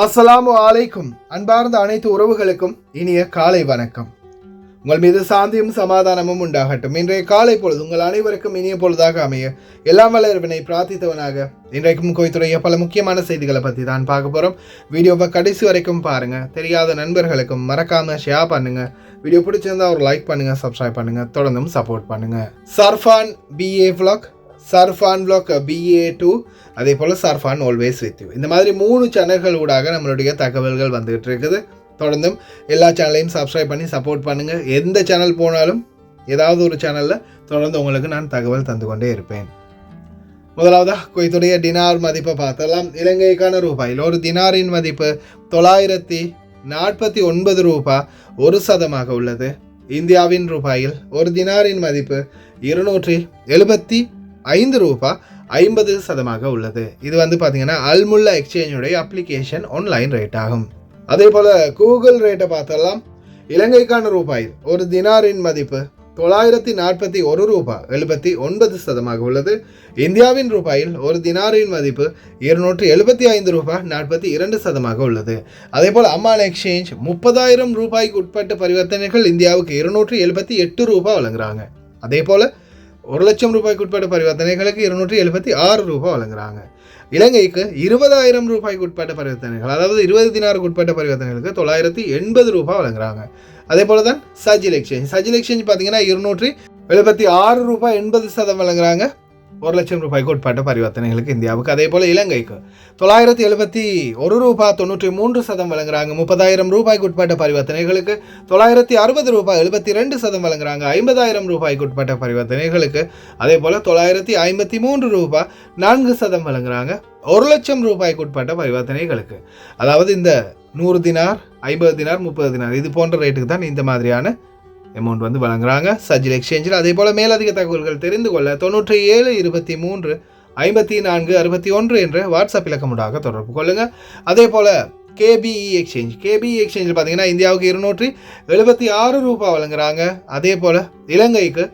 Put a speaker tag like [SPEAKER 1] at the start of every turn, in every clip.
[SPEAKER 1] அஸ்ஸலாமு அலைக்கும். அன்பார்ந்த அனைத்து உறவுகளுக்கும் இனிய காலை வணக்கம். உங்கள் மீது சாந்தியும் சமாதானமும் உண்டாகட்டும். இன்றைய காலை பொழுது உங்கள் அனைவருக்கும் இனிய பொழுதாக அமைய எல்லாம் வல்ல இறைவனை பிரார்த்தித்தவனாக இன்றைக்கும் கோய்த்துடைய பல முக்கியமான செய்திகளை பற்றி தான் பார்க்க போகிறோம். வீடியோவை கடைசி வரைக்கும் பாருங்க. தெரியாத நண்பர்களுக்கும் மறக்காம ஷேர் பண்ணுங்க. வீடியோ பிடிச்சிருந்தா ஒரு லைக் பண்ணுங்க, சப்ஸ்கிரைப் பண்ணுங்க, தொடர்ந்தும் சப்போர்ட் பண்ணுங்க. சர்ஃபான் BA vlog, சர்ஃபான் vlog BA2, அதே போல் சர்ஃபான் ஆல்வேஸ் வித் யூ, இந்த மாதிரி 3 சேனல்கள் ஊடாக நம்மளுடைய தகவல்கள் வந்துகிட்டு இருக்குது. தொடர்ந்தும் எல்லா சேனலையும் சப்ஸ்கிரைப் பண்ணி சப்போர்ட் பண்ணுங்கள். எந்த சேனல் போனாலும் ஏதாவது ஒரு சேனலில் தொடர்ந்து உங்களுக்கு நான் தகவல் தந்து கொண்டே இருப்பேன். முதலாவதாக குவைத்துடைய டினார் மதிப்பை பார்த்தலாம். இலங்கைக்கான ரூபாயில் ஒரு தினாரின் மதிப்பு 949 ரூபாய் 1% உள்ளது. இந்தியாவின் ரூபாயில் ஒரு தினாரின் மதிப்பு 275 ரூபாய் 50% உள்ளது. இது பார்த்தீங்கன்னா அல்முல்லா எக்ஸ்சேஞ்சுடைய அப்ளிகேஷன் ஆன்லைன் ரேட் ஆகும். அதே போல் கூகுள் ரேட்டை பார்த்தலாம். இலங்கைக்கான ரூபாயில் ஒரு தினாரின் மதிப்பு 941 ரூபாய் 79% உள்ளது. இந்தியாவின் ரூபாயில் ஒரு தினாரின் மதிப்பு 275 ரூபாய் 42% உள்ளது. அதே போல் அம்மான் எக்ஸ்சேஞ்ச் 30,000 ரூபாய்க்கு உட்பட்ட பரிவர்த்தனைகள் இந்தியாவுக்கு 278 ரூபாய் வழங்குறாங்க. அதே போல் 1,00,000 ரூபாய்க்கு உட்பட்ட பரிவர்த்தனைகளுக்கு 276 ரூபாய் வழங்குறாங்க. இலங்கைக்கு 20,000 ரூபாய்க்கு உட்பட்ட பரிவர்த்தனைகள், அதாவது 20 தினாருக்கு உட்பட்ட பரிவர்த்தனைகளுக்கு 980 ரூபாய் வழங்குறாங்க. அதே போல தான் சஜில் எக்ஸ்சேஞ்ச் பார்த்தீங்கன்னா 276 ரூபாய் 80% வழங்குறாங்க 1,00,000 ரூபாய்க்கு உட்பட்ட பரிவர்த்தனைகளுக்கு இந்தியாவுக்கு. அதே போல் இலங்கைக்கு 971 ரூபாய் 93% வழங்குறாங்க. 30,000 ரூபாய்க்கு உட்பட்ட பரிவர்த்தனைகளுக்கு 960 ரூபாய் 72% வழங்குறாங்க. 50,000 ரூபாய்க்கு உட்பட்ட பரிவர்த்தனைகளுக்கு அதே போல் 953 ரூபாய் 4% வழங்குறாங்க. 1,00,000 ரூபாய்க்கு உட்பட்ட பரிவர்த்தனைகளுக்கு, அதாவது இந்த 100 தினார், 50 தினார், 30 தினார் இது போன்ற ரேட்டுக்கு தான் இந்த மாதிரியான அமௌண்ட் வழங்குறாங்க சஜில் எக்ஸ்சேஞ்சில். அதே போல் மேலதிக தகவல்கள் தெரிந்து கொள்ள 97 23 54 61 என்ற வாட்ஸ்அப் இலக்கமுடாக தொடர்பு கொள்ளுங்கள். அதே போல் KBE எக்ஸ்சேஞ்சில் பார்த்தீங்கன்னா இந்தியாவுக்கு 276 ரூபாய் வழங்குறாங்க. அதே போல் இலங்கைக்கு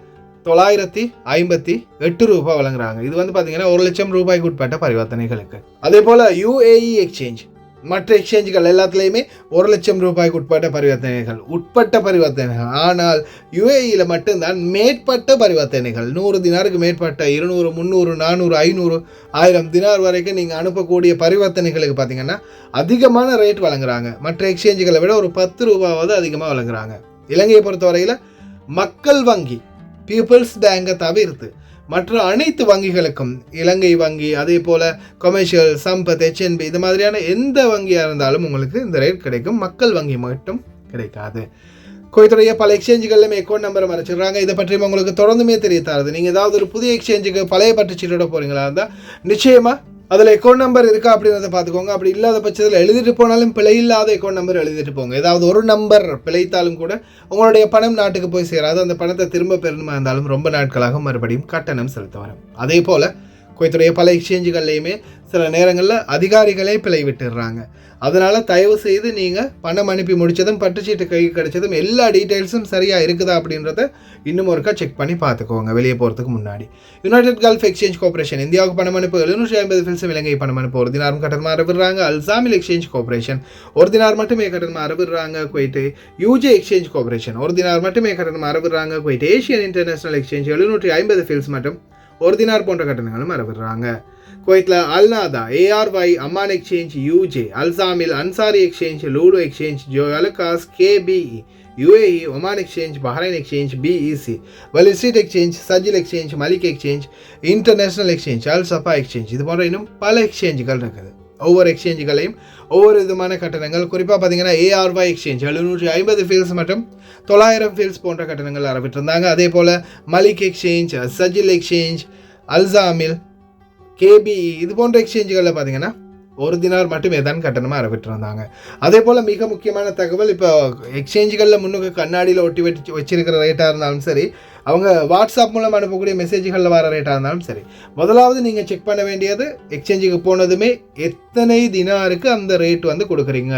[SPEAKER 1] 958 ரூபாய் வழங்குறாங்க. இது பார்த்தீங்கன்னா 1,00,000 ரூபாய்க்கு உட்பட்ட பரிவர்த்தனைகளுக்கு. அதே போல் UAE எக்ஸ்சேஞ்ச் மற்ற எக்ஸ்சேஞ்சுகள் எல்லாத்துலேயுமே 1,00,000 ரூபாய்க்கு உட்பட்ட பரிவர்த்தனைகள். ஆனால் UAEயில் மட்டும்தான் மேற்பட்ட பரிவர்த்தனைகள் 100 தினாருக்கு மேற்பட்ட 200 300 400 500 1000 தினார் வரைக்கும் நீங்கள் அனுப்பக்கூடிய பரிவர்த்தனைகளுக்கு பார்த்தீங்கன்னா அதிகமான ரேட் வழங்குறாங்க. மற்ற எக்ஸ்சேஞ்சுகளை விட ஒரு 10 ரூபாவது அதிகமாக வழங்குறாங்க. இலங்கையை பொறுத்தவரையில் மக்கள் வங்கி பீப்புள்ஸ் பேங்கை தவிர்த்து மற்ற அனைத்து வங்கிகளுக்கும், இலங்கை வங்கி, அதே போல் கொமர்ஷியல், சம்பத், HNB இது மாதிரியான எந்த வங்கியாக இருந்தாலும் உங்களுக்கு இந்த ரேட் கிடைக்கும். மக்கள் வங்கி மட்டும் கிடைக்காது. குவைத்துடைய பல எக்ஸ்சேஞ்சுகளிலுமே அக்கௌண்ட் நம்பரை மறைச்சிடுறாங்க. இதை பற்றியும் உங்களுக்கு தொடர்ந்துமே தெரியத்தாது. நீங்கள் ஏதாவது ஒரு புதிய எக்ஸ்சேஞ்சுக்கு பழைய பற்றுச்சீட்டோட போகிறீங்களா இருந்தால் நிச்சயமாக அதில் அக்கௌண்ட் நம்பர் இருக்கா அப்படின்றத பார்த்துக்கோங்க. அப்படி இல்லாத பட்சத்தில் எழுதிட்டு போனாலும் பிழை இல்லாத அக்கௌண்ட் நம்பர் எழுதிட்டு போங்க. ஏதாவது ஒரு நம்பர் பிழைத்தாலும் கூட உங்களுடைய பணம் நாட்டுக்கு போய் சேராது. அந்த பணத்தை திரும்ப பெறணுமா இருந்தாலும் ரொம்ப நாட்களாக மறுபடியும் கட்டணம் செலுத்த வரும். அதே போல் குவைத்துடைய பல எக்ஸ்சேஞ்சுகள்லையுமே சில நேரங்களில் அதிகாரிகளே பிழை விட்டுடுறாங்க. அதனால் தயவு செய்து நீங்கள் பணம் அனுப்பி முடித்ததும் பட்டுச்சீட்டு கை கிடைச்சதும் எல்லா டீட்டெயில்ஸும் சரியாக இருக்குதா அப்படின்றத இன்னும் ஒருக்கா செக் பண்ணி பார்த்துக்கோங்க வெளியே போகிறதுக்கு முன்னாடி. யுனைடெட் கல்ஃப் எக்ஸ்சேஞ்ச் கார்பரேஷன் இந்தியாவுக்கு பணம் அனுப்பு 750 ஃபில்ஸும் இலங்கை பணம் அனுப்பு 1 தினாரும் கட்டணமாக அறவிடுறாங்க. அல்சாமில் எக்ஸ்சேஞ்ச் கார்பரேஷன் 1 தினார் மட்டுமே கட்டணமாக அறவிடுறாங்க. குவைட்டு UJ எக்ஸ்சேஞ்ச் கார்பரேஷன் 1 தினார் மட்டுமே கட்டணமாக அறவிடுறாங்க. Kuwait Asian international exchange 750 fils மற்றும் 1 தினார் போன்ற கட்டணங்களும் அறவிடுறாங்க. குவைத்தில் அல்நாதா, ARY, அம்மான் எக்ஸ்சேஞ்ச், UJ, அல்சாமில் அன்சாரி எக்ஸ்சேஞ்ச், லூடோ exchange, Joyalukkas, KBE, UAE, Oman exchange, Bahrain exchange, BEC, wall street exchange, சஜில் எக்ஸ்சேஞ்ச், மலிக் exchange, international exchange, Al Safa exchange இது போன்ற இன்னும் பல எக்ஸ்சேஞ்சுகள் இருக்குது. ஒவ்வொரு எக்ஸ்சேஞ்சுகளையும் ஒவ்வொரு விதமான கட்டணங்கள், குறிப்பாக பார்த்தீங்கன்னா ARY எக்ஸ்சேஞ்ச் 750 ஃபீல்ஸ் மற்றும் 900 ஃபீல்ஸ் போன்ற கட்டணங்கள் அறவிட்டிருந்தாங்க. அதே போல் மலிக் எக்ஸ்சேஞ்ச், சஜில் எக்ஸ்சேஞ்ச், அல்சாமில், KBE இது போன்ற எக்ஸ்சேஞ்சுகளில் பார்த்தீங்கன்னா 1 தினார் மட்டுமே தான் கட்டணமாக அறவிட்டிருந்தாங்க. அதே போல் மிக முக்கியமான தகவல், இப்போ எக்ஸ்சேஞ்சுகளில் முன்னுக்கு கண்ணாடியில் ஒட்டி வச்சிருக்கிற ரேட்டாக இருந்தாலும் சரி, அவங்க வாட்ஸ்அப் மூலம் அனுப்பக்கூடிய மெசேஜ்களில் வர ரேட்டாக இருந்தாலும் சரி, முதலாவது நீங்கள் செக் பண்ண வேண்டியது எக்ஸ்சேஞ்சுக்கு போனதுமே எத்தனை தினாருக்கு அந்த ரேட் வந்து கொடுக்குறீங்க.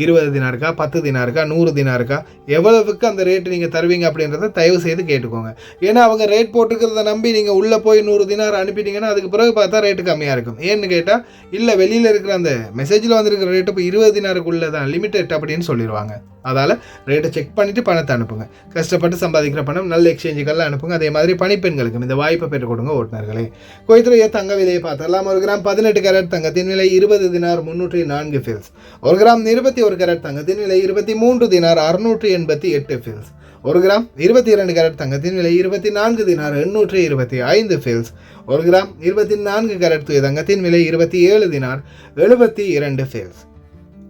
[SPEAKER 1] 20 தினாருக்கா, 10 தினாருக்கா, 100 தினாருக்கா, எவ்வளவுக்கு அந்த ரேட்டு நீங்கள் தருவீங்க அப்படின்றத தயவு செய்து கேட்டுக்கோங்க. ஏன்னா அவங்க ரேட் போட்டுக்கிறத நம்பி நீங்கள் உள்ளே போய் 100 தினார் அனுப்பிட்டீங்கன்னா அதுக்கு பிறகு பார்த்தா ரேட்டு கம்மியாக இருக்கும். ஏன்னு கேட்டால், இல்லை வெளியில் இருக்கிற அந்த மெசேஜில் வந்துருக்கிற ரேட்டு இப்போ 20 தினாருக்குள்ளே தான் லிமிட்டட் அப்படின்னு சொல்லிடுவாங்க. அதால் ரேட்டை செக் பண்ணிவிட்டு பணத்தை அனுப்புங்க. கஷ்டப்பட்டு சம்பாதிக்கிற பணம் நல்ல எக்ஸ்சேஞ்சுக்கெல்லாம் அனுப்புங்க. அதே மாதிரி பணிப்பெண்களுக்கும் இந்த வாய்ப்பை பெற்றுக் கொடுங்க ஓட்டுநர்களே. குவைத்திலேயே தங்க விலையை பார்த்தரலாம். 1 கிராம் 18 கேரட் தங்கத்தின் விலை 20 தினார் 304 ஃபில்ஸ். 1 கிராம் 21 கேரட் தங்கத்தின் விலை 23 தினார் 688 ஃபில்ஸ். 1 கிராம் 22 கேரட் தங்கத்தின் விலை 24 தினார் 825 ஃபில்ஸ். 1 கிராம் 24 கேரட் தூய தங்கத்தின் விலை 27 தினார் 72 ஃபில்ஸ்.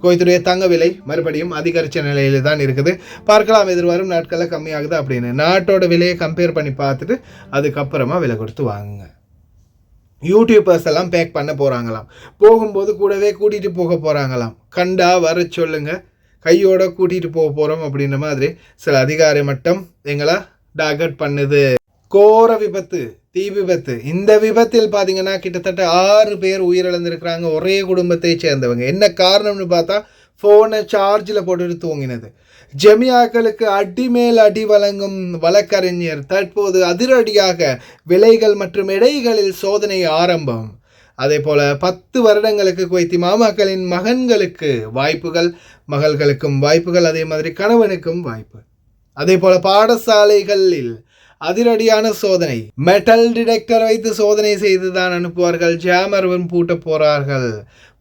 [SPEAKER 1] குவைத்துடைய தங்க விலை மறுபடியும் அதிகரித்த நிலையில் தான் இருக்குது. பார்க்கலாம் எதிர்வரும் நாட்களில் கம்மியாகுது அப்படின்னு. நாட்டோட விலையை கம்பேர் பண்ணி பார்த்துட்டு அதுக்கப்புறமா விலை கொடுத்து வாங்குங்க. யூடியூபர்ஸ் எல்லாம் பேக் பண்ண போகிறாங்களாம். போகும்போது கூடவே கூட்டிகிட்டு போக போகிறாங்களாம். கண்டா வர சொல்லுங்க, கையோட கூட்டிகிட்டு போக போகிறோம் அப்படின்ற மாதிரி சில அதிகாரி மட்டம் எங்களை டார்கெட் பண்ணுது. கோர விபத்து, தீ விபத்து. இந்த விபத்தில் பார்த்தீங்கன்னா கிட்டத்தட்ட 6 பேர் உயிரிழந்திருக்கிறாங்க. ஒரே குடும்பத்தை சேர்ந்தவங்க. என்ன காரணம்னு பார்த்தா ஃபோனை சார்ஜில் போட்டுட்டு தூங்கினது. ஜெமியாக்களுக்கு அடி மேல் அடி வழங்கும் வழக்கறிஞர் தற்போது அதிரடியாக விலைகள் மற்றும் எடைகளில் சோதனை ஆரம்பம். அதே போல் 10 வருடங்களுக்கு குவைத்தி மாமாக்களின் மகன்களுக்கு வாய்ப்புகள், மகள்களுக்கும் வாய்ப்புகள், அதே மாதிரி கணவனுக்கும் வாய்ப்பு. அதே போல் பாடசாலைகளில் அதிரடியான சோதனை. மெட்டல் டிடெக்டர் வைத்து சோதனை செய்துதான் அனுப்புவார்கள். ஜாமரும் பூட்ட போறார்கள்.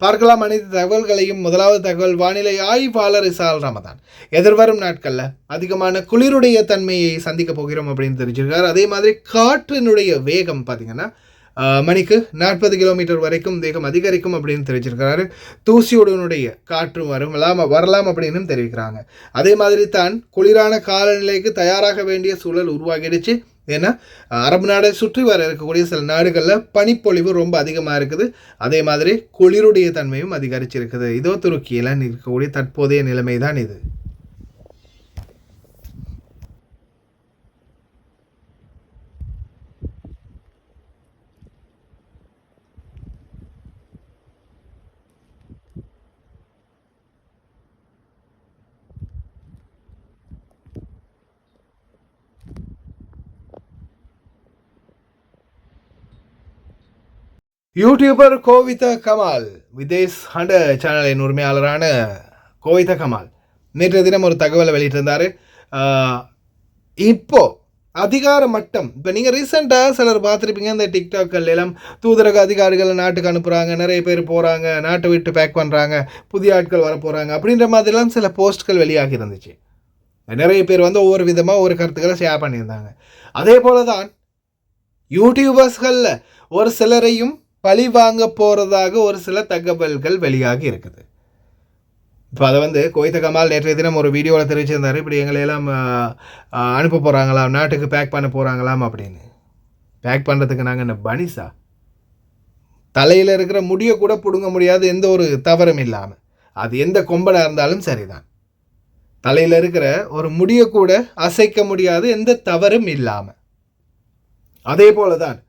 [SPEAKER 1] பார்க்கலாம் அனைத்து தகவல்களையும். முதலாவது தகவல், வானிலை ஆய்வாளர் இசால் ரமதான் எதிர்வரும் நாட்களில் அதிகமான குளிருடைய தன்மையை சந்திக்க போகிறோம் அப்படின்னு தெரிஞ்சிருக்காரு. அதே மாதிரி காற்றினுடைய வேகம் பார்த்தீங்கன்னா மணிக்கு 40 கிலோமீட்டர் வரைக்கும் வேகம் அதிகரிக்கும் அப்படின்னு தெரிவிச்சிருக்கிறாரு. தூசியுடனுடைய காற்று வரலாம் அப்படின்னு தெரிவிக்கிறாங்க. அதே மாதிரி தான் குளிரான காலநிலைக்கு தயாராக வேண்டிய சூழல் உருவாகிடுச்சு. ஏன்னா அரபு நாடை சுற்றி வர இருக்கக்கூடிய சில நாடுகளில் பனிப்பொழிவு ரொம்ப அதிகமாக இருக்குது. அதே மாதிரி குளிருடைய தன்மையும் அதிகரிச்சிருக்குது. இதோ துருக்கியில் இருக்கக்கூடிய தற்போதைய நிலைமை தான் இது. யூடியூபர் கோவித கமால், விதேஷ் ஹண்ட சேனலின் உரிமையாளரான கோவித கமால் நேற்றைய தினம் ஒரு தகவலை வெளியிட்டிருந்தார். இப்போ அதிகார மட்டம், இப்போ நீங்கள் ரீசெண்டாக சிலர் பார்த்துருப்பீங்க, இந்த டிக்டாக்கள் எல்லாம் தூதரக அதிகாரிகளை நாட்டுக்கு அனுப்புகிறாங்க, நிறைய பேர் போகிறாங்க, நாட்டை விட்டு பேக் பண்ணுறாங்க, புதிய ஆட்கள் வர போகிறாங்க அப்படின்ற மாதிரிலாம் சில போஸ்ட்கள் வெளியாகி இருந்துச்சு. நிறைய பேர் வந்து ஒவ்வொரு விதமாக ஒரு கருத்துக்களை ஷேர் பண்ணியிருந்தாங்க. அதே போல தான் யூடியூபர்ஸ்களில் ஒரு சிலரையும் பழி வாங்க போகிறதாக ஒரு சில தகவல்கள் வெளியாகி இருக்குது. இப்போ அதை வந்து கோவித கமால் நேற்றைய தினம் ஒரு வீடியோவில் தெரிவிச்சிருந்தார். இப்படி எங்களையெல்லாம் அனுப்ப போகிறாங்களாம், நாட்டுக்கு பேக் பண்ண போகிறாங்களாம் அப்படின்னு. பேக் பண்ணுறதுக்கு நாங்கள் என்ன பனிசா? தலையில் இருக்கிற முடியை கூட பிடுங்க முடியாது, எந்த ஒரு தவறும் இல்லாமல். அது எந்த கொம்பனாக இருந்தாலும் சரிதான். தலையில் இருக்கிற ஒரு முடியை கூட அசைக்க முடியாது, எந்த தவறும் இல்லாமல். அதே போல தான்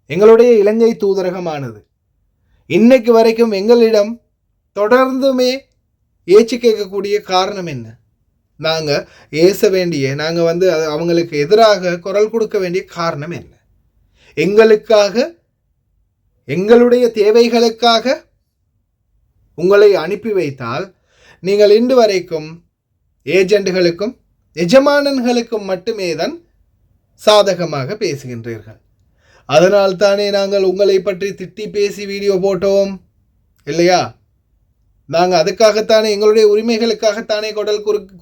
[SPEAKER 1] எங்களுடைய இலங்கை தூதரகமானது இன்னைக்கு வரைக்கும் எங்களிடம் தொடர்ந்துமே ஏச்சு கேட்கக்கூடிய காரணம் என்ன? நாங்கள் ஏச வேண்டிய, நாங்கள் வந்து அவங்களுக்கு எதிராக குரல் கொடுக்க வேண்டிய காரணம் என்ன? எங்களுக்காக, எங்களுடைய தேவைகளுக்காக உங்களை அனுப்பி வைத்தால் நீங்கள் இன்று வரைக்கும் ஏஜெண்டுகளுக்கும் எஜமானன்களுக்கும் மட்டுமே தான் சாதகமாக பேசுகின்றீர்கள். அதனால் தானே நாங்கள் உங்களை பற்றி திட்டி பேசி வீடியோ போட்டோம் இல்லையா? நாங்கள் அதுக்காகத்தானே, எங்களுடைய உரிமைகளுக்காகத்தானே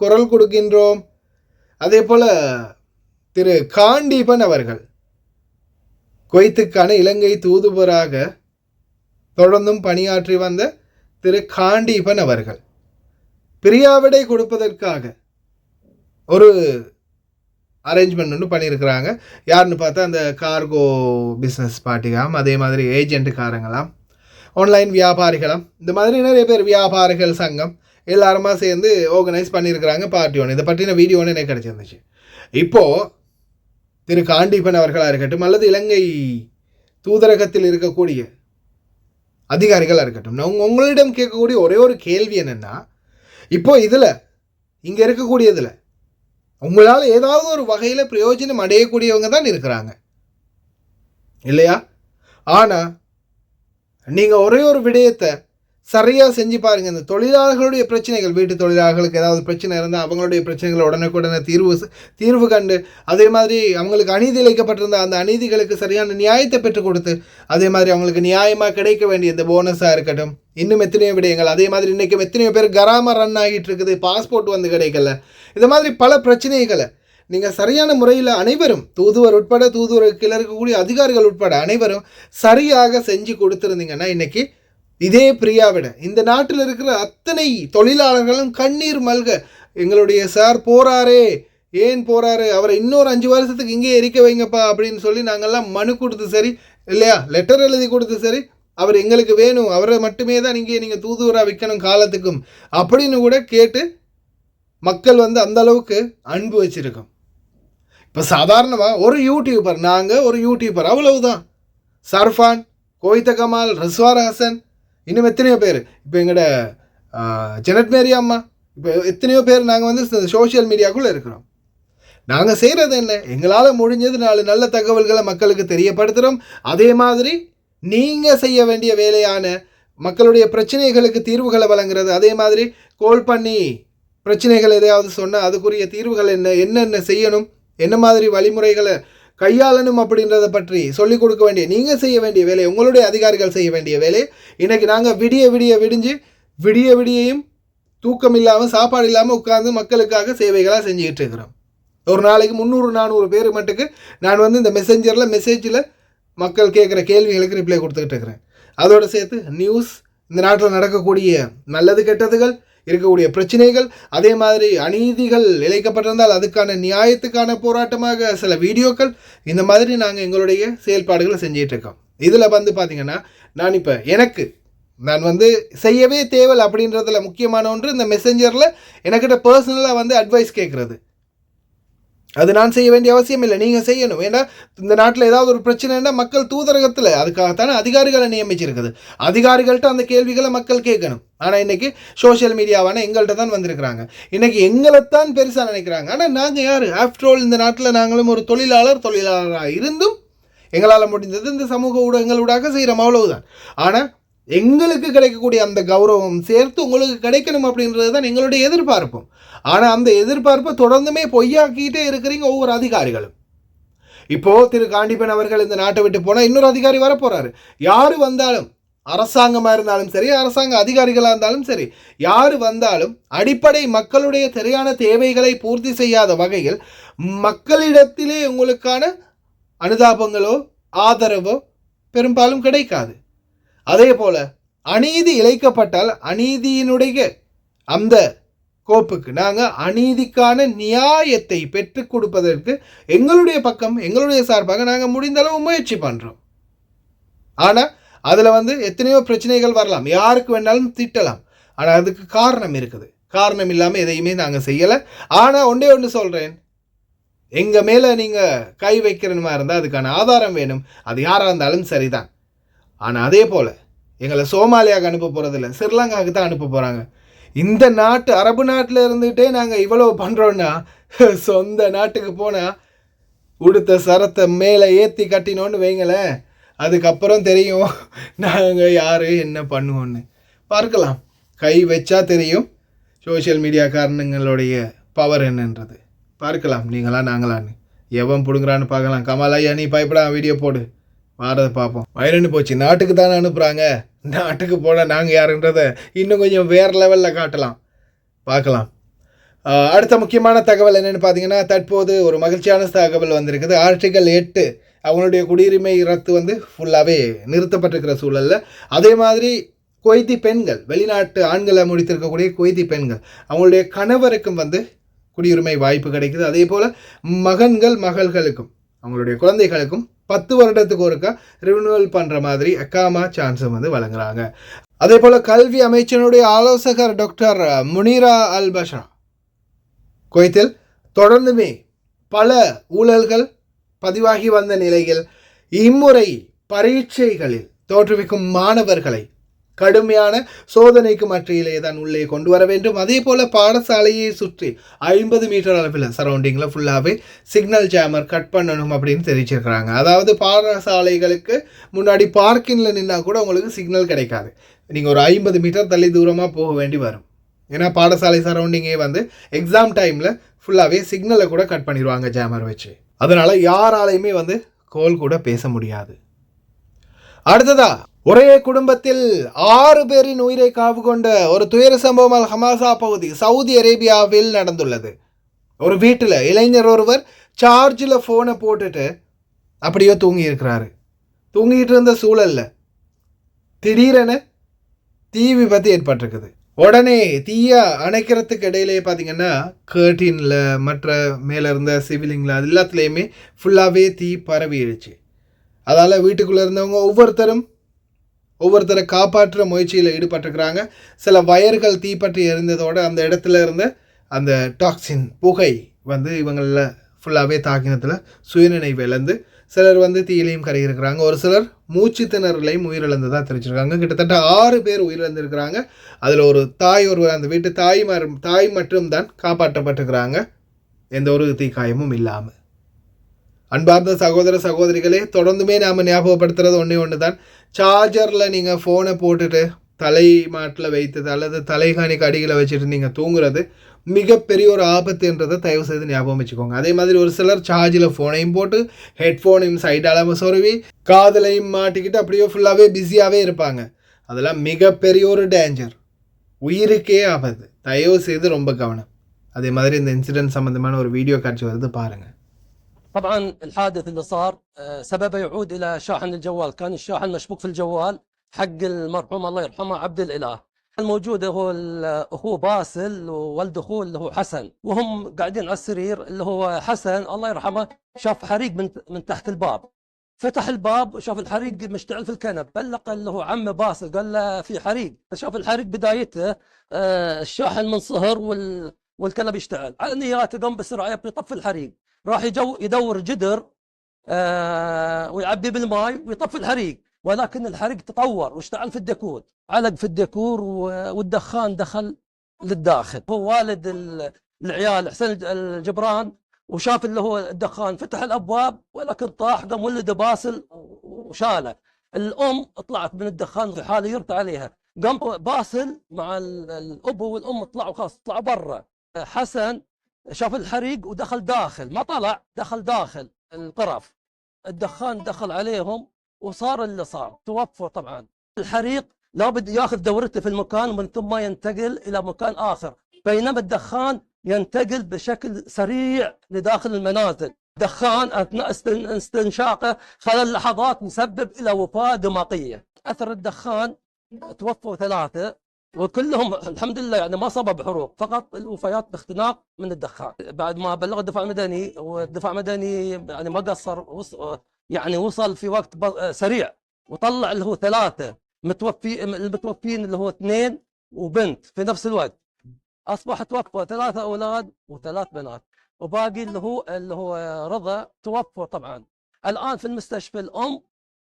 [SPEAKER 1] குரல் கொடுக்கின்றோம். அதே போல் திரு காண்டீபன் அவர்கள் குவைத்துக்கான இலங்கை தூதுவராக தொடர்ந்தும் பணியாற்றி வந்த திரு காண்டீபன் அவர்கள் பிரியாவிடை கொடுப்பதற்காக ஒரு அரேஞ்ச்மெண்ட் ஒன்று பண்ணியிருக்கிறாங்க. யாருன்னு பார்த்தா அந்த கார்கோ பிஸ்னஸ் பார்ட்டிகாம், அதே மாதிரி ஏஜென்ட்டுக்காரங்களாம், ஆன்லைன் வியாபாரிகளாம், இந்த மாதிரி நிறைய பேர் வியாபாரிகள் சங்கம் எல்லாருமா சேர்ந்து ஆர்கனைஸ் பண்ணியிருக்கிறாங்க பார்ட்டி ஒன்று. இதை பற்றின வீடியோ ஒன்று எனக்கு கிடச்சிருந்துச்சு. இப்போது திரு காண்டீபன் அவர்களாக இருக்கட்டும் அல்லது இலங்கை தூதரகத்தில் இருக்கக்கூடிய அதிகாரிகளாக இருக்கட்டும், நான் உங்களிடம் கேட்கக்கூடிய ஒரே ஒரு கேள்வி என்னென்னா, இப்போ இதில் இங்கே இருக்கக்கூடியதில் உங்களால் ஏதாவது ஒரு வகையில் பிரயோஜனம் அடையக்கூடியவங்க தான் இருக்கிறாங்க இல்லையா? ஆனால் நீங்கள் ஒரே ஒரு விடயத்தை சரியாக செஞ்சு பாருங்கள். இந்த தொழிலாளர்களுடைய பிரச்சனைகள், வீட்டு தொழிலாளர்களுக்கு ஏதாவது பிரச்சனை இருந்தால் அவங்களுடைய பிரச்சனைகளை உடனுக்குடனே தீர்வு கண்டு, அதே மாதிரி அவங்களுக்கு அநீதி இழைக்கப்பட்டிருந்த அந்த அநீதிகளுக்கு சரியான நியாயத்தை பெற்றுக் கொடுத்து, அதே மாதிரி அவங்களுக்கு நியாயமாக கிடைக்க வேண்டிய இந்த போனஸாக இருக்கட்டும், இன்னும் எத்தனையோ விடயங்கள், அதே மாதிரி இன்றைக்கும் எத்தனையோ பேர் கராம ரன் ஆகிட்டு இருக்குது, பாஸ்போர்ட் வந்து கிடைக்கல, இந்த மாதிரி பல பிரச்சனைகளை நீங்கள் சரியான முறையில் அனைவரும், தூதுவர் உட்பட, தூதுவருக்கு இருக்கக்கூடிய அதிகாரிகள் உட்பட அனைவரும் சரியாக செஞ்சு கொடுத்துருந்தீங்கன்னா இன்றைக்கி இதே பிரியாவிட இந்த நாட்டில் இருக்கிற அத்தனை தொழிலாளர்களும் கண்ணீர் மல்க, எங்களுடைய சார் போகிறாரே, ஏன் போகிறாரு, அவரை இன்னொரு 5 வருஷத்துக்கு இங்கே எரிக்க வைங்கப்பா அப்படின்னு சொல்லி நாங்கள்லாம் மனு கொடுத்து சரி இல்லையா, லெட்டர் எழுதி கொடுத்து சரி, அவர் எங்களுக்கு வேணும், அவரை மட்டுமே தான் இங்கே நீங்கள் தூதுவராக வைக்கணும் காலத்துக்கும் அப்படின்னு கூட கேட்டு மக்கள் வந்து அந்த அளவுக்கு அன்பு வச்சுருக்கோம். இப்போ சாதாரணமாக ஒரு யூடியூபர், நாங்கள் ஒரு யூடியூபர் அவ்வளவுதான், சர்ஃபான், கோயித்த கமால், ரஸ்வார் ஹசன், இன்னும் எத்தனையோ பேர், இப்போ எங்களோட ஜெனட் மேரி அம்மா, இப்போ எத்தனையோ பேர் நாங்கள் வந்து சோஷியல் மீடியாக்குள்ளே இருக்கிறோம். நாங்கள் செய்கிறது என்ன, எங்களால் முடிஞ்சது 4 நல்ல தகவல்களை மக்களுக்கு தெரியப்படுத்துகிறோம். அதே மாதிரி நீங்கள் செய்ய வேண்டிய வேலையான மக்களுடைய பிரச்சனைகளுக்கு தீர்வுகளை வழங்குறது, அதே மாதிரி கோல் பண்ணி பிரச்சனைகள் எதையாவது சொன்னால் அதுக்குரிய தீர்வுகள் என்னென்ன செய்யணும், என்ன மாதிரி வழிமுறைகளை கையாளணும் அப்படின்றத பற்றி சொல்லிக் கொடுக்க வேண்டிய நீங்கள் செய்ய வேண்டிய வேலை, உங்களுடைய அதிகாரிகள் செய்ய வேண்டிய வேலை. இன்றைக்கி நாங்கள் விடிஞ்சு விடியையும் தூக்கம் இல்லாமல் சாப்பாடு இல்லாமல் உட்கார்ந்து மக்களுக்காக சேவைகளாக செஞ்சுக்கிட்டு இருக்கிறோம். ஒரு நாளைக்கு 300-400 பேர் மட்டுக்கு நான் வந்து இந்த மெசேஜில் மக்கள் கேட்குற கேள்விகளுக்கு ரிப்ளை கொடுத்துக்கிட்டு இருக்கிறேன். அதோடு சேர்த்து நியூஸ், இந்த நாட்டில் நடக்கக்கூடிய நல்லது கெட்டதுகள், இருக்கக்கூடிய பிரச்சனைகள், அதே மாதிரி அநீதிகள் இழைக்கப்பட்டிருந்தால் அதுக்கான நியாயத்துக்கான போராட்டமாக சில வீடியோக்கள், இந்த மாதிரி நாங்கள் எங்களுடைய செயல்பாடுகளை செஞ்சிட்டு இருக்கோம். இதில் வந்து பார்த்திங்கன்னா நான் வந்து செய்யவே தேவை அப்படின்றதுல முக்கியமான ஒன்று, இந்த மெசேஞ்சரில் எனக்கிட்ட பர்சனலாக வந்து அட்வைஸ் கேட்குறது. அது நான் செய்ய வேண்டிய அவசியம் இல்லை, நீங்கள் செய்யணும். ஏன்னா இந்த நாட்டில் ஏதாவது ஒரு பிரச்சனைன்னா மக்கள் தூதரகத்தில் அதுக்காகத்தானே அதிகாரிகளை நியமிச்சிருக்குது, அதிகாரிகள்கிட்ட அந்த கேள்விகளை மக்கள் கேட்கணும். ஆனால் இன்றைக்கி சோஷியல் மீடியாவான எங்கள்கிட்ட தான் வந்திருக்கிறாங்க, இன்றைக்கி எங்களைத்தான் பெருசாக நினைக்கிறாங்க. ஆனால் நாங்கள் யார், ஆஃப்டர் ஆல் இந்த நாட்டில் நாங்களும் ஒரு தொழிலாளராக இருந்தும் எங்களால் முடிந்தது இந்த சமூக ஊடகங்களூடாக செய்கிறோம், அவ்வளவுதான். ஆனால் எங்களுக்கு கிடைக்கக்கூடிய அந்த கௌரவம் சேர்த்து உங்களுக்கு கிடைக்கணும் அப்படின்றது தான் எங்களுடைய எதிர்பார்ப்பும். ஆனால் அந்த எதிர்பார்ப்பை தொடர்ந்துமே பொய்யாக்கிட்டே இருக்கிறீங்க ஒவ்வொரு அதிகாரிகளும். இப்போது திரு காண்டீபன் அவர்கள் இந்த நாட்டை விட்டு போனால் இன்னொரு அதிகாரி வரப்போகிறாரு. யார் வந்தாலும், அரசாங்கமாக இருந்தாலும் சரி, அரசாங்க அதிகாரிகளாக இருந்தாலும் சரி, யார் வந்தாலும் அடிப்படை மக்களுடைய சரியான தேவைகளை பூர்த்தி செய்யாத வகையில் மக்களிடத்திலே உங்களுக்கான அனுதாபங்களோ ஆதரவோ பெரும்பாலும் கிடைக்காது. அதே போல் அநீதி இழைக்கப்பட்டால் அநீதியினுடைய அந்த கோப்புக்கு நாங்கள் அநீதிக்கான நியாயத்தை பெற்றுக் கொடுப்பதற்கு எங்களுடைய பக்கம், எங்களுடைய சார்பாக நாங்கள் முடிந்த அளவு முயற்சி பண்ணுறோம். ஆனால் அதில் வந்து எத்தனையோ பிரச்சனைகள் வரலாம், யாருக்கு வேணாலும் திட்டலாம். ஆனால் அதுக்கு காரணம் இருக்குது, காரணம் இல்லாமல் எதையுமே நாங்கள் செய்யலை. ஆனால் ஒன்று சொல்கிறேன், எங்கள் மேலே நீங்கள் கை வைக்கிற மாதிரி இருந்தால் அதுக்கான ஆதாரம் வேணும், அது யாராக இருந்தாலும் சரிதான். ஆனால் அதே போல் எங்களை சோமாலியாவுக்கு அனுப்ப போகிறதில்ல, ஸ்ரீலங்காவுக்கு தான் அனுப்ப போகிறாங்க. இந்த நாட்டு அரபு நாட்டில் இருந்துகிட்டே நாங்கள் இவ்வளோ பண்ணுறோன்னா, சொந்த நாட்டுக்கு போனால் உடுத்த சரத்தை மேலே ஏற்றி கட்டினோன்னு வைங்களேன், அதுக்கப்புறம் தெரியும் நாங்கள் யார் என்ன பண்ணுவோன்னு. பார்க்கலாம், கை வச்சா தெரியும் சோஷியல் மீடியா காரணங்களுடைய பவர் என்னன்றது. பார்க்கலாம் நீங்களா நாங்களான்னு, எவன் பிடுங்குறான்னு பார்க்கலாம். கமலாயா நீ பயப்படா, வீடியோ போடு, வாரதை பார்ப்போம். வயிறுன்னு போச்சு, நாட்டுக்கு தானே அனுப்புகிறாங்க, நாட்டுக்கு போனால் நாங்கள் யாருன்றதை இன்னும் கொஞ்சம் வேறு லெவலில் காட்டலாம், பார்க்கலாம். அடுத்த முக்கியமான தகவல் என்னென்னு பார்த்தீங்கன்னா, தற்போது ஒரு மகிழ்ச்சியான தகவல் வந்திருக்குது. ஆர்டிகல் 8 அவங்களுடைய குடியுரிமை ரத்து வந்து ஃபுல்லாகவே நிறுத்தப்பட்டிருக்கிற சூழலில், அதே மாதிரி குவைத்தி பெண்கள், வெளிநாட்டு ஆண்களை முடித்திருக்கக்கூடிய குவைத்தி பெண்கள், அவங்களுடைய கணவருக்கும் வந்து குடியுரிமை வாய்ப்பு கிடைக்குது. அதே போல் மகள்களுக்கும் அவங்களுடைய குழந்தைகளுக்கும் 10 வருடத்துக்கு ஒருக்கா ரினியூவல் பண்ணுற மாதிரி அக்காமா சான்ஸும் வந்து வழங்குறாங்க. அதே போல் கல்வி அமைச்சனுடைய ஆலோசகர் டாக்டர் முனீரா அல் பஷ்ரா குவைத்தில் தொடர்ந்துமே பல ஊழல்கள், பதிவாகி வந்த நிலையில் இம்முறை பரீட்சைகளில் தோற்றுவிக்கும் மாணவர்களை கடுமையான சோதனைக்கு மற்றியிலே தான் உள்ளே கொண்டு வர வேண்டும். அதே போல் பாடசாலையை சுற்றி 50 மீட்டர் அளவில் சரௌண்டிங்கில் ஃபுல்லாகவே சிக்னல் ஜாமர் கட் பண்ணணும் அப்படின்னு தெரிவிச்சிருக்கிறாங்க. அதாவது பாடசாலைகளுக்கு முன்னாடி பார்க்கிங்கில் நின்னால் கூட உங்களுக்கு சிக்னல் கிடைக்காது. நீங்கள் ஒரு 50 மீட்டர் தள்ளி தூரமாக போக வேண்டி வரும். ஏன்னா பாடசாலை சரௌண்டிங்கே வந்து எக்ஸாம் டைமில் ஃபுல்லாகவே சிக்னலை கூட கட் பண்ணிடுவாங்க ஜாமர் வச்சு. அதனால் யாராலையுமே வந்து கோல் கூட பேச முடியாது. அடுத்ததா, ஒரே குடும்பத்தில் 6 பேரின் உயிரை காவு கொண்ட ஒரு துயர சம்பவம் அல் ஹமாசா பகுதி சவுதி அரேபியாவில் நடந்துள்ளது. ஒரு வீட்டில் இளைஞர் ஒருவர் சார்ஜில் ஃபோனை போட்டுட்டு அப்படியே தூங்கி இருக்கிறாரு. தூங்கிட்டு இருந்த சூழல்ல திடீரென தீ விபத்து ஏற்பட்டிருக்குது. உடனே தீயை அணைக்கிறதுக்கு இடையிலே பார்த்தீங்கன்னா கர்டீனில் மற்ற மேலே இருந்த சிவிலிங்கில் அது எல்லாத்துலேயுமே ஃபுல்லாகவே தீ பரவிடுச்சு. அதால் வீட்டுக்குள்ளே இருந்தவங்க ஒவ்வொருத்தரை காப்பாற்றுற முயற்சியில் ஈடுபட்டிருக்கிறாங்க. சில வயர்கள் தீப்பற்றி எரிந்ததோடு அந்த இடத்துல இருந்த அந்த டாக்ஸின் புகை வந்து இவங்களில் ஃபுல்லாகவே தாக்கினத்தில் சுயநினைவு இழந்து சிலர் வந்து தீயிலையும் கரையிருக்கிறாங்க. ஒரு சிலர் மூச்சு திணறலையும் உயிரிழந்ததாக தெரிவிச்சிருக்காங்க. கிட்டத்தட்ட 6 பேர் உயிரிழந்திருக்கிறாங்க. அதில் ஒரு ஒருவர் அந்த வீட்டு தாய் மட்டும் தான் காப்பாற்றப்பட்டிருக்கிறாங்க, எந்த ஒரு தீக்காயமும் இல்லாமல். அன்பார்ந்த சகோதர சகோதரிகளே, தொடர்ந்துமே நாம் ஞாபகப்படுத்துறது ஒன்று தான். சார்ஜரில் நீங்கள் ஃபோனை போட்டுட்டு தலை மாட்டில் வைத்தது அல்லது தலைகாணிக்கு அடியில் வச்சுட்டு நீங்கள் தூங்குறது மிகப்பெரிய ஒரு ஆபத்துன்றதை தயவு செய்து ஞாபகம் வச்சுக்கோங்க. அதே மாதிரி ஒரு சிலர் சார்ஜில் ஃபோனையும் போட்டு ஹெட்ஃபோனையும் சைடால் சொருவி காதலையும் மாட்டிக்கிட்டு அப்படியே ஃபுல்லாகவே பிஸியாகவே இருப்பாங்க. அதெல்லாம் மிகப்பெரிய ஒரு டேஞ்சர், உயிருக்கே ஆபத்து. தயவு செய்து ரொம்ப கவனம். அதே மாதிரி இந்த இன்சிடென்ட் சம்மந்தமான ஒரு வீடியோ காட்சி வருது பாருங்கள்.
[SPEAKER 2] طبعا الحادث اللي صار سببه يعود الى شاحن الجوال، كان الشاحن مشبوك في الجوال حق المرحوم الله يرحمه عبد الاله. الموجود هو اخوه باسل وولد اخوه اللي هو حسن، وهم قاعدين على السرير. اللي هو حسن الله يرحمه شاف حريق من تحت الباب، فتح الباب وشاف الحريق مشتعل في الكنب، بلغ اللي هو عمه باسل قال له في حريق. شاف الحريق بدايته الشاحن منصهر والكنب يشتعل. على نياته قام بسرعه يبغى يطفي الحريق، راح يدور جدر ويعبي بالماء ويطفي الحريق، ولكن الحريق تطور واشتعل في الديكور، علق في الديكور والدخان دخل للداخل. هو والد العيال حسين الجبران وشاف اللي هو الدخان، فتح الابواب ولكن طاح، قام ولده باسل وشاله. الام طلعت من الدخان في حاله يرتع عليها، قام باسل مع الاب والام طلعوا خلاص طلعوا برا. حسن شاف الحريق ودخل داخل، ما طلع، دخل داخل الطرف، الدخان دخل عليهم وصار اللي صار، توفوا. طبعا الحريق لابد ياخذ دورته في المكان ومن ثم ينتقل الى مكان اخر، بينما الدخان ينتقل بشكل سريع لداخل المنازل. دخان اثناء استنشاقه خلال لحظات يسبب الى وفاة دماغية. اثر الدخان توفوا 3 وكلهم الحمد لله يعني ما صاب بحروق، فقط الوفيات باختناق من الدخان. بعد ما بلغ الدفاع المدني، والدفاع المدني يعني ما قصر، يعني وصل في وقت سريع وطلع اللي هو 3 المتوفين اللي هو 2 وبنت في نفس الوقت. اصبح توفوا 3 اولاد و3 بنات، وباقي اللي هو رضا توفوا. طبعا الان في المستشفى الام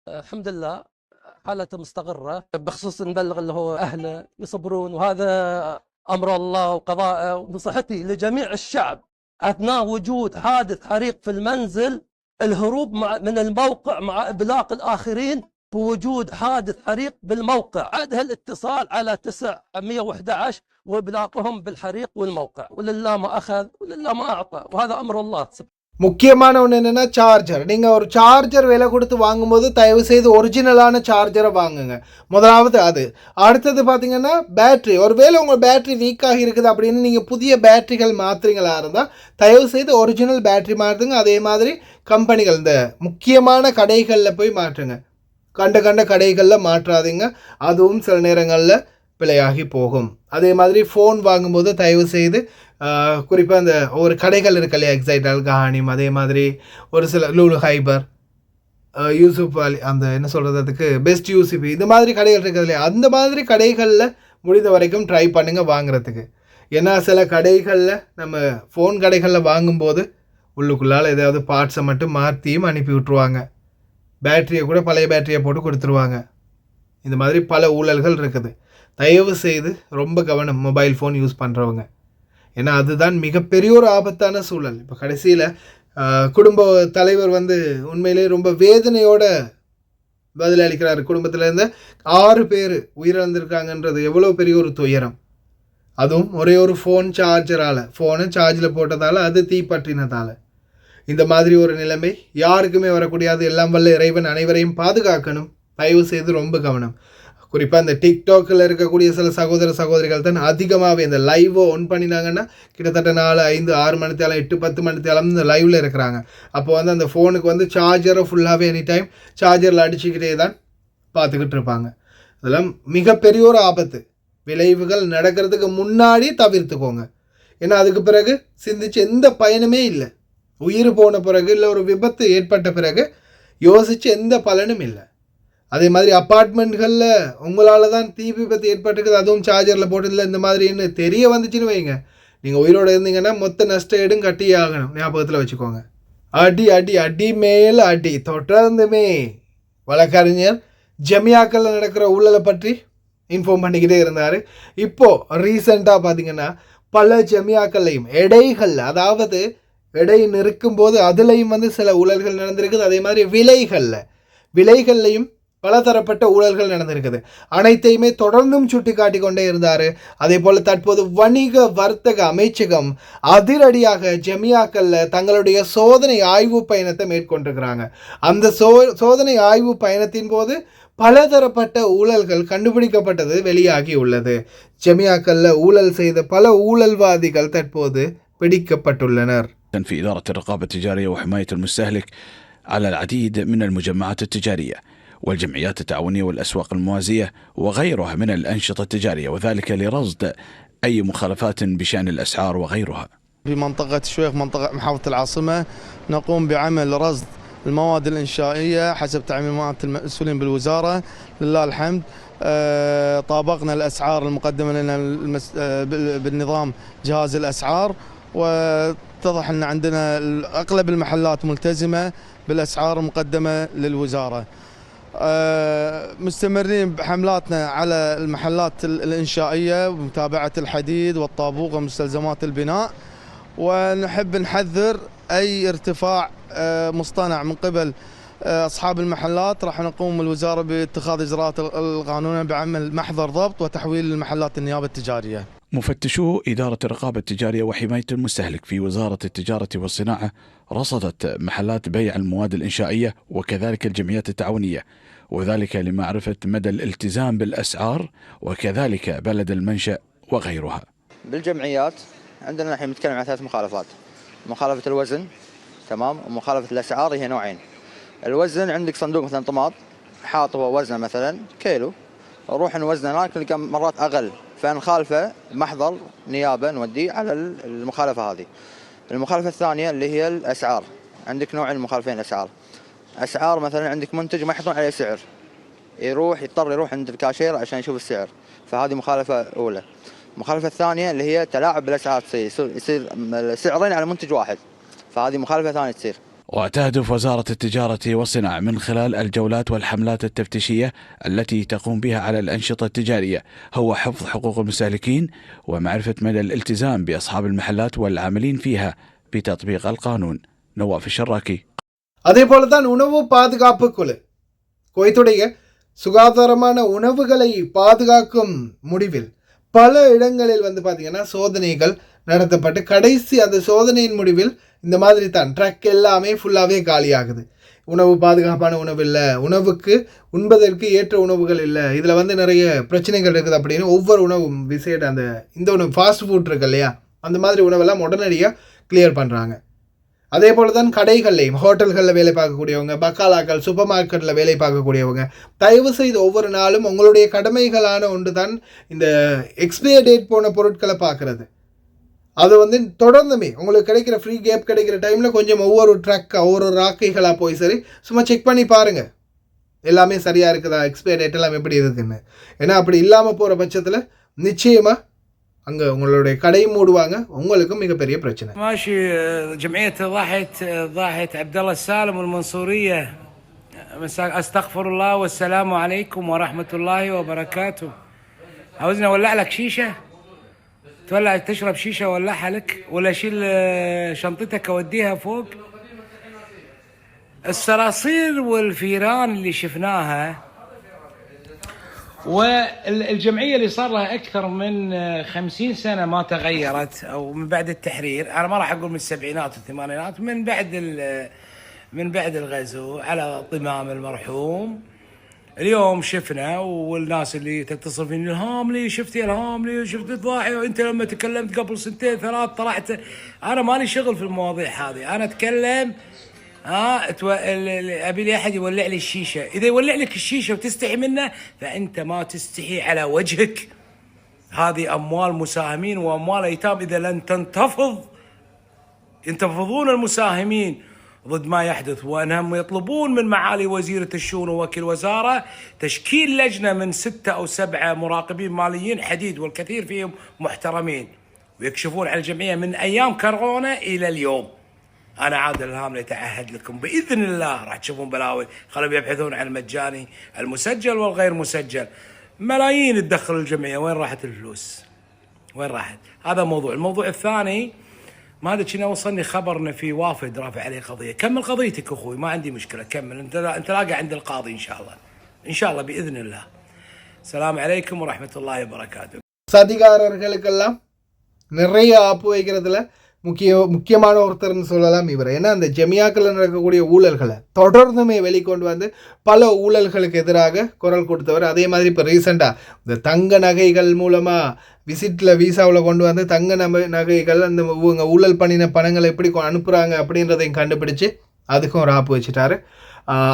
[SPEAKER 2] الحمد لله حالته مستقرة. بخصوص نبلغ اللي هو أهله يصبرون، وهذا أمر الله وقضاءه. ونصيحتي لجميع الشعب أثناء وجود حادث حريق في المنزل الهروب من الموقع مع إبلاغ الآخرين بوجود حادث حريق بالموقع، عادها الاتصال على 911 وإبلاغهم بالحريق والموقع، ولله ما أخذ ولله ما أعطى، وهذا أمر الله.
[SPEAKER 1] முக்கியமான ஒன்று என்னென்னா சார்ஜர். நீங்கள் ஒரு சார்ஜர் விலை கொடுத்து வாங்கும்போது தயவு செய்து ஒரிஜினலான சார்ஜரை வாங்குங்க. முதலாவது அது. அடுத்தது பார்த்தீங்கன்னா பேட்ரி. ஒருவேளை உங்கள் பேட்ரி வீக்காக இருக்குது அப்படின்னு நீங்கள் புதிய பேட்ரிகள் மாற்றுறீங்களா இருந்தால் தயவு செய்து ஒரிஜினல் பேட்ரி மாற்றுங்க. அதே மாதிரி கம்பெனிகள் இந்த முக்கியமான கடைகளில் போய் மாற்றுங்க. கண்ட கடைகளில் மாற்றாதீங்க, அதுவும் சில நேரங்களில் பிழையாகி போகும். அதே மாதிரி ஃபோன் வாங்கும்போது தயவு செய்து குறிப்பாக அந்த ஒரு கடைகள் இருக்கு இல்லையா, எக்ஸைட்டல், கஹானிம், அதே மாதிரி ஒரு சில லூலு ஹைபர், யூசுப் அலி, அந்த என்ன சொல்கிறது அதுக்கு பெஸ்ட் யூசிபி, இந்த மாதிரி கடைகள் இருக்குது இல்லையா, அந்த மாதிரி கடைகளில் முடிந்த வரைக்கும் ட்ரை பண்ணுங்கள் வாங்குறதுக்கு. ஏன்னா சில கடைகளில் நம்ம ஃபோன் கடைகளில் வாங்கும்போது உள்ளுக்குள்ளால் ஏதாவது பார்ட்ஸை மட்டும் மாற்றியும் அனுப்பி விட்ருவாங்க. பேட்டரியை கூட பழைய பேட்டரியை போட்டு கொடுத்துருவாங்க. இந்த மாதிரி பல ஊழல்கள் இருக்குது. தயவு செய்து ரொம்ப கவனம் மொபைல் ஃபோன் யூஸ் பண்ணுறவங்க. ஏன்னா அதுதான் மிகப்பெரிய ஒரு ஆபத்தான சூழல். இப்போ கடைசியில் குடும்ப தலைவர் உண்மையிலே ரொம்ப வேதனையோட பதிலளிக்கிறார். குடும்பத்தில் இருந்த 6 பேர் உயிரிழந்திருக்காங்கன்றது எவ்வளோ பெரிய ஒரு துயரம். அதுவும் ஒரே ஒரு ஃபோனை சார்ஜில் போட்டதால் அது தீப்பற்றினதால். இந்த மாதிரி ஒரு நிலைமை யாருக்குமே வரக்கூடாது. எல்லாம் வல்ல இறைவன் அனைவரையும் பாதுகாக்கணும். தயவு செய்து ரொம்ப கவனம். குறிப்பாக இந்த டிக்டாக்கில் இருக்கக்கூடிய சில சகோதரிகள் தான் அதிகமாகவே இந்த லைவை ஒன் பண்ணினாங்கன்னா கிட்டத்தட்ட 4, 5, 6 மணித்தேலம் 8, 10 மணித்தேலம் இந்த லைவில் இருக்கிறாங்க. அப்போ அந்த ஃபோனுக்கு சார்ஜரை ஃபுல்லாகவே எனி டைம் சார்ஜரில் அடிச்சுக்கிட்டே தான் பார்த்துக்கிட்டு இருப்பாங்க. அதெல்லாம் மிகப்பெரிய ஒரு ஆபத்து. விளைவுகள் நடக்கிறதுக்கு முன்னாடி தவிர்த்துக்கோங்க. ஏன்னா அதுக்கு பிறகு சிந்திச்சு எந்த பயனுமே இல்லை. உயிர் போன பிறகு இல்லை ஒரு விபத்து ஏற்பட்ட பிறகு யோசித்து எந்த பலனும் இல்லை. அதே மாதிரி அப்பார்ட்மெண்ட்களில் உங்களால் தான் தீ விபத்து ஏற்பட்டுருக்குது, அதுவும் சார்ஜரில் போட்டதில்லை இந்த மாதிரின்னு தெரிய வந்துச்சுன்னு வைங்க, நீங்கள் உயிரோடு இருந்தீங்கன்னா மொத்த நஷ்ட ஈடும் கட்டியே ஆகணும். ஞாபகத்தில் வச்சுக்கோங்க. அடி அடி அடி மேல் அடி தொடர்ந்துமே வழக்கறிஞர் ஜமியாக்களில் நடக்கிற ஊழலை பற்றி இன்ஃபார்ம் பண்ணிக்கிட்டே இருந்தார். இப்போது ரீசெண்டாக பார்த்தீங்கன்னா பல ஜமியாக்கள்லையும் எடைகளில், அதாவது எடை நிற்கும்போது அதுலேயும் சில ஊழல்கள் நடந்திருக்குது. அதே மாதிரி விலைகள்லையும் பலதரப்பட்ட ஊழல்கள் நடந்திருக்குது. அனைத்தையுமே தொடர்ந்தும் சுட்டி காட்டி கொண்டே இருந்தார். அதே போல் தற்போது வணிக வர்த்தக அமைச்சகம் அதிரடியாக ஜமியாக்களில் தங்களுடைய சோதனை ஆய்வு பயணத்தை மேற்கொண்டிருக்கிறாங்க. அந்த சோதனை ஆய்வு பயணத்தின் போது பலதரப்பட்ட ஊழல்கள் கண்டுபிடிக்கப்பட்டது வெளியாகி உள்ளது. ஜமியாக்களில் ஊழல் செய்த பல ஊழல்வாதிகள் தற்போது பிடிக்கப்பட்டுள்ளனர்.
[SPEAKER 3] في إدارة الرقابة التجارية وحماية المستهلك على العديد من المجمعات التجارية والجمعيات التعاونية والأسواق الموازية وغيرها من الأنشطة التجارية، وذلك لرصد أي مخالفات بشأن الأسعار وغيرها.
[SPEAKER 4] في منطقة الشويخ منطقة محافظة العاصمة نقوم بعمل رصد المواد الإنشائية حسب تعليمات المسؤولين بالوزارة. لله الحمد طابقنا الأسعار المقدمة لنا بالنظام جهاز الأسعار، واتضح أن عندنا أغلب المحلات ملتزمة بالأسعار المقدمة للوزارة. مستمرين بحملاتنا على المحلات الإنشائية ومتابعة الحديد والطابوق ومستلزمات البناء، ونحب نحذر أي ارتفاع مصطنع من قبل أصحاب المحلات. راح نقوم الوزارة باتخاذ إجراءات القانونية بعمل محضر ضبط وتحويل المحلات النيابة التجارية.
[SPEAKER 3] مفتشو إدارة الرقابة التجارية وحماية المستهلك في وزارة التجارة والصناعة رصدت محلات بيع المواد الإنشائية وكذلك الجمعيات التعاونية، وذلك لمعرفة مدى الالتزام بالأسعار وكذلك بلد المنشأ وغيرها.
[SPEAKER 5] بالجمعيات عندنا الحين نتكلم عن 3 مخالفات. مخالفة الوزن، تمام، ومخالفة الأسعار هي نوعين. الوزن عندك صندوق مثلا طماط حاط هو وزنه مثلا كيلو، نروح نوزنه هناك نلقى مرات أقل، فنخالفه محضر نيابة نوديه على المخالفة هذه. المخالفة الثانية اللي هي الأسعار. عندك نوعين المخالفين الأسعار. أسعار مثلا عندك منتج ما يحطون عليه سعر، يضطر يروح عند الكاشير عشان يشوف السعر، فهذه مخالفة أولى. المخالفة الثانية اللي هي تلاعب بالأسعار، يصير سعرين على منتج واحد، فهذه مخالفة ثانية تصير.
[SPEAKER 3] وتهدف وزارة التجارة والصناعة من خلال الجولات والحملات التفتيشية التي تقوم بها على الأنشطة التجارية هو حفظ حقوق المستهلكين ومعرفة مدى الالتزام بأصحاب المحلات والعاملين فيها بتطبيق القانون. نواف الشراكي.
[SPEAKER 1] அதே போல தான் உணவு பாதுகாப்பு குழு குவைத்துடைய சுகாதாரமான உணவுகளை பாதுகாக்கும் முடிவில் பல இடங்களில் பார்த்தீங்கன்னா சோதனைகள் நடத்தப்பட்டு கடைசி அந்த சோதனையின் முடிவில் இந்த மாதிரி தான் ட்ரக் எல்லாமே ஃபுல்லாகவே காலியாகுது. உணவு பாதுகாப்பான உணவு இல்லை, உணவுக்கு உண்பதற்கு ஏற்ற உணவுகள் இல்லை, இதில் நிறைய பிரச்சனைகள் இருக்குது அப்படின்னு ஒவ்வொரு உணவும் விசேட இந்த உணவு ஃபாஸ்ட் ஃபுட் இருக்கு இல்லையா, அந்த மாதிரி உணவெல்லாம் உடனடியாக கிளியர் பண்ணுறாங்க. அதே போல் தான் கடைகள்லையும் ஹோட்டல்களில் வேலை பார்க்கக்கூடியவங்க, பக்காலாக்கள், சூப்பர் மார்க்கெட்டில் வேலை பார்க்கக்கூடியவங்க தயவு செய்து ஒவ்வொரு நாளும் உங்களுடைய கடமைகளான ஒன்று தான் இந்த எக்ஸ்பைரி டேட் போன பொருட்களை பார்க்குறது. அது தொடர்ந்துமே உங்களுக்கு கிடைக்கிற ஃப்ரீ கேப் கிடைக்கிற டைமில் கொஞ்சம் ஒவ்வொரு ராக்கைகளாக போய் சரி சும்மா செக் பண்ணி பாருங்கள் எல்லாமே சரியாக இருக்குதா, எக்ஸ்பைரி டேட் எல்லாம் எப்படி இருக்குதுன்னு. ஏன்னா அப்படி இல்லாமல் போகிற பட்சத்தில் நிச்சயமாக அங்கே உங்களுடைய கடையும் மூடுவாங்க, உங்களுக்கும் மிகப்பெரிய பிரச்சனை.
[SPEAKER 6] ماشي جمعية ضاحية عبد الله السالم والمنصورية. استغفر الله والسلام عليكم ورحمة الله وبركاته. عاوزني اولع لك شيشة؟ تشرب شيشة اولعها لك ولا اشيل شنطتك اوديها فوق؟ الصراصير والفيران اللي شفناها والجمعية اللي صار لها أكثر من 50 سنة ما تغيرت أو من بعد التحرير، أنا ما راح أقول من السبعينات والثمانينات، من بعد الغزو على طمام المرحوم. اليوم شفنا والناس اللي تتصل فيني الهاملي شفتي الهاملي شفت الضاحية، وأنت لما تكلمت قبل 2-3 طلعت. أنا مالي شغل في المواضيع هذه، أنا أتكلم ابي لي احد يولع لي الشيشه. اذا يولع لك الشيشه وتستحي منه فانت ما تستحي على وجهك. هذه اموال مساهمين واموال ايتام، اذا لن ينتفضون المساهمين ضد ما يحدث، وانهم يطلبون من معالي وزيره الشؤون ووكيل وزاره تشكيل لجنه من 6 أو 7 مراقبين ماليين حديد، والكثير فيهم محترمين، ويكشفون على الجمعيه من ايام كورونا الى اليوم. أنا عادل الهاملي أتعهد لكم بإذن الله راح تشوفون بلاوي. خلوا يبحثون عن المجاني المسجل والغير مسجل، ملايين تدخل الجمعية، وين راحت الفلوس؟ وين راحت؟ هذا موضوع. الموضوع الثاني، ما ادري كنا وصلني خبر ان في وافد رافع عليه قضية. كمل قضيتك اخوي، ما عندي مشكلة، كمل انت لاقى عند القاضي ان شاء الله بإذن الله. السلام عليكم ورحمة الله وبركاته.
[SPEAKER 1] சதிகாரர்களுக்கெல்லாம் நிறைய ஆப்பு வைக்கிறதுல முக்கியமான ஒருத்தர்னு சொல்லலாம் இவர். ஏன்னா அந்த ஜமியாக்களில் நடக்கக்கூடிய ஊழல்களை தொடர்ந்துமே வெளிக்கொண்டு வந்து பல ஊழல்களுக்கு எதிராக குரல் கொடுத்தவர். அதே மாதிரி இப்போ ரீசெண்டாக இந்த தங்க நகைகள் மூலமாக வீசாவில் கொண்டு வந்து தங்க நகைகள் அந்த இவங்க ஊழல் பண்ணின பணங்களை எப்படி அனுப்புகிறாங்க அப்படின்றதையும் கண்டுபிடிச்சு அதுக்கும் ஒரு ஆப்பு வச்சுட்டாரு.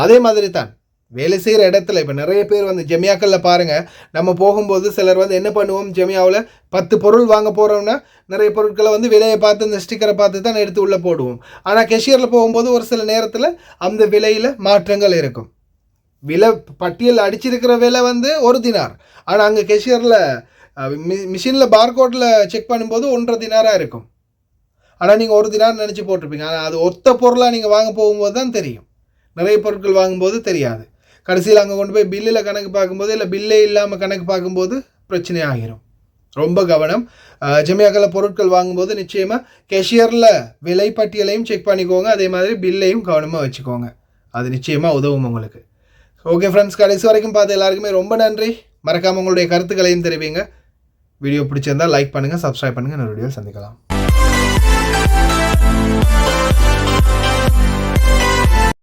[SPEAKER 1] அதே மாதிரி தான் வேலை செய்கிற இடத்துல இப்போ நிறைய பேர் வந்து ஜமியாக்களில் பாருங்கள், நம்ம போகும்போது சிலர் வந்து என்ன பண்ணுவோம், ஜமியாவில் 10 பொருள் வாங்க போகிறோம்னா நிறைய பொருட்களை வந்து விலையை பார்த்து இந்த ஸ்டிக்கரை பார்த்து தான் எடுத்து உள்ளே போடுவோம். ஆனால் கெஷியரில் போகும்போது ஒரு சில நேரத்தில் அந்த விலையில் மாற்றங்கள் இருக்கும். விலை பட்டியல் அடிச்சிருக்கிற விலை வந்து 1 தினார், ஆனால் அங்கே கெஷியரில் மிஷினில் பார்கோடில் செக் பண்ணும்போது 1.5 தினாராக இருக்கும். ஆனால் நீங்கள் 1 தினார் நினச்சி போட்டிருப்பீங்க. ஆனால் அது ஒத்த பொருளாக நீங்கள் வாங்க போகும்போது தான் தெரியும், நிறைய பொருட்கள் வாங்கும்போது தெரியாது. கடைசியில் அங்கே கொண்டு போய் பில்லில் கணக்கு பார்க்கும்போது இல்லை பில்லே இல்லாமல் கணக்கு பார்க்கும்போது பிரச்சனை ஆகிரும். ரொம்ப கவனம். ஜமியாக்களில் பொருட்கள் வாங்கும்போது நிச்சயமாக கேஷியரில் விலை பட்டியலையும் செக் பண்ணிக்கோங்க, அதே மாதிரி பில்லையும் கவனமாக வச்சுக்கோங்க. அது நிச்சயமாக உதவும் உங்களுக்கு. ஓகே ஃப்ரெண்ட்ஸ், கடைசி வரைக்கும் பார்த்து எல்லாருக்குமே ரொம்ப நன்றி. மறக்காமல் உங்களுடைய கருத்துக்களையும் தெரிவிங்க. வீடியோ பிடிச்சிருந்தால் லைக் பண்ணுங்கள், சப்ஸ்கிரைப் பண்ணுங்கள். இன்னொரு வீடியோ சந்திக்கலாம்.